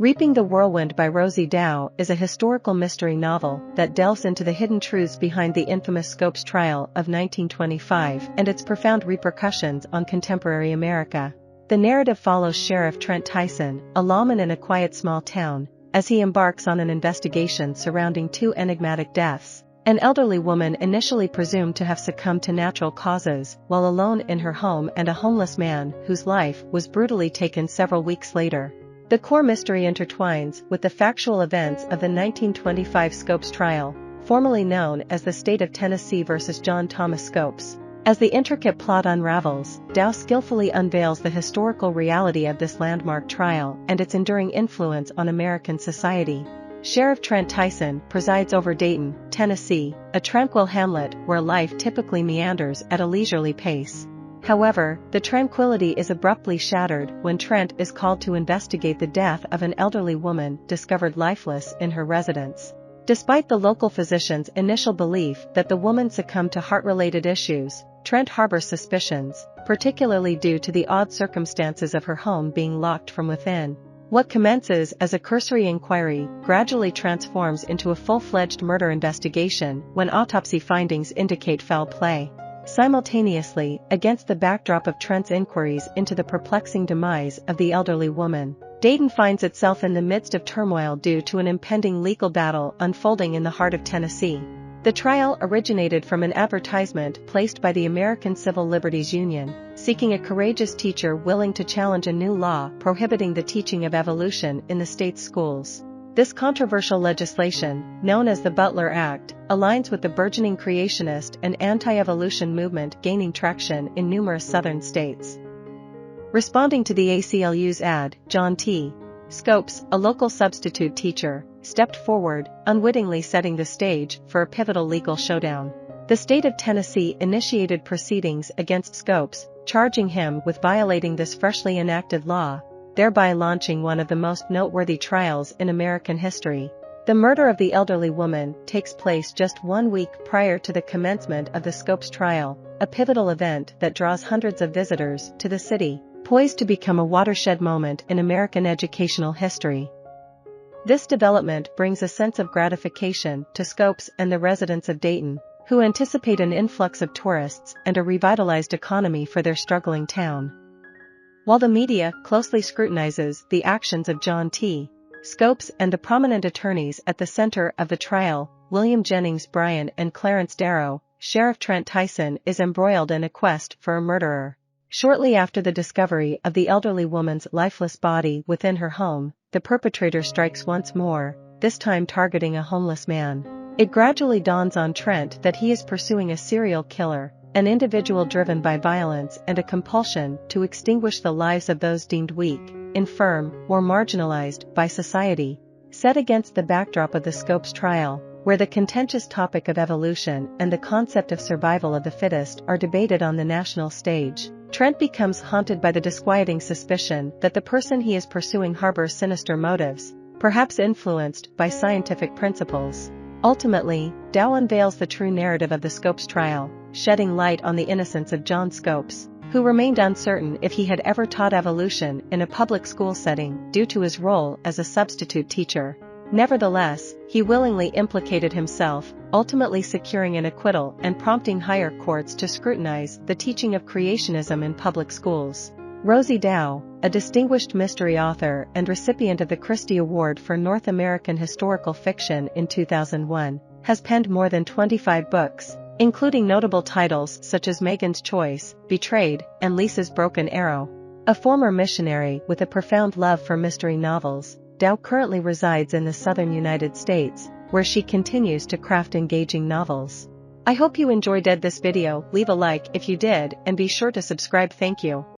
Reaping the Whirlwind by Rosey Dow is a historical mystery novel that delves into the hidden truths behind the infamous Scopes trial of 1925 and its profound repercussions on contemporary America. The narrative follows Sheriff Trent Tyson, a lawman in a quiet small town, as he embarks on an investigation surrounding two enigmatic deaths. An elderly woman initially presumed to have succumbed to natural causes while alone in her home, and a homeless man whose life was brutally taken several weeks later. The core mystery intertwines with the factual events of the 1925 Scopes trial, formerly known as the State of Tennessee versus John Thomas Scopes. As the intricate plot unravels, Dow skillfully unveils the historical reality of this landmark trial and its enduring influence on American society. Sheriff Trent Tyson presides over Dayton, Tennessee, a tranquil hamlet where life typically meanders at a leisurely pace. However, the tranquility is abruptly shattered when Trent is called to investigate the death of an elderly woman discovered lifeless in her residence. Despite the local physician's initial belief that the woman succumbed to heart-related issues, Trent harbors suspicions, particularly due to the odd circumstances of her home being locked from within. What commences as a cursory inquiry gradually transforms into a full-fledged murder investigation when autopsy findings indicate foul play. Simultaneously, against the backdrop of Trent's inquiries into the perplexing demise of the elderly woman, Dayton finds itself in the midst of turmoil due to an impending legal battle unfolding in the heart of Tennessee. The trial originated from an advertisement placed by the American Civil Liberties Union, seeking a courageous teacher willing to challenge a new law prohibiting the teaching of evolution in the state's schools. This controversial legislation, known as the Butler Act, aligns with the burgeoning creationist and anti-evolution movement gaining traction in numerous southern states. Responding to the ACLU's ad, John T. Scopes, a local substitute teacher, stepped forward, unwittingly setting the stage for a pivotal legal showdown. The state of Tennessee initiated proceedings against Scopes, charging him with violating this freshly enacted law, thereby launching one of the most noteworthy trials in American history. The murder of the elderly woman takes place just 1 week prior to the commencement of the Scopes trial, a pivotal event that draws hundreds of visitors to the city, poised to become a watershed moment in American educational history. This development brings a sense of gratification to Scopes and the residents of Dayton, who anticipate an influx of tourists and a revitalized economy for their struggling town. While the media closely scrutinizes the actions of John T. Scopes and the prominent attorneys at the center of the trial, William Jennings Bryan and Clarence Darrow, Sheriff Trent Tyson is embroiled in a quest for a murderer. Shortly after the discovery of the elderly woman's lifeless body within her home, the perpetrator strikes once more, this time targeting a homeless man. It gradually dawns on Trent that he is pursuing a serial killer, an individual driven by violence and a compulsion to extinguish the lives of those deemed weak, infirm, or marginalized by society. Set against the backdrop of the Scopes trial, where the contentious topic of evolution and the concept of survival of the fittest are debated on the national stage, Trent becomes haunted by the disquieting suspicion that the person he is pursuing harbors sinister motives, perhaps influenced by scientific principles. Ultimately, Dow unveils the true narrative of the Scopes trial, shedding light on the innocence of John Scopes, who remained uncertain if he had ever taught evolution in a public school setting due to his role as a substitute teacher. Nevertheless, he willingly implicated himself, ultimately securing an acquittal and prompting higher courts to scrutinize the teaching of creationism in public schools. Rosey Dow, a distinguished mystery author and recipient of the Christie Award for North American Historical Fiction in 2001, has penned more than 25 books, including notable titles such as Megan's Choice, Betrayed, and Lisa's Broken Arrow. A former missionary with a profound love for mystery novels, Dow currently resides in the southern United States, where she continues to craft engaging novels. I hope you enjoyed this video. Leave a like if you did, and be sure to subscribe. Thank you.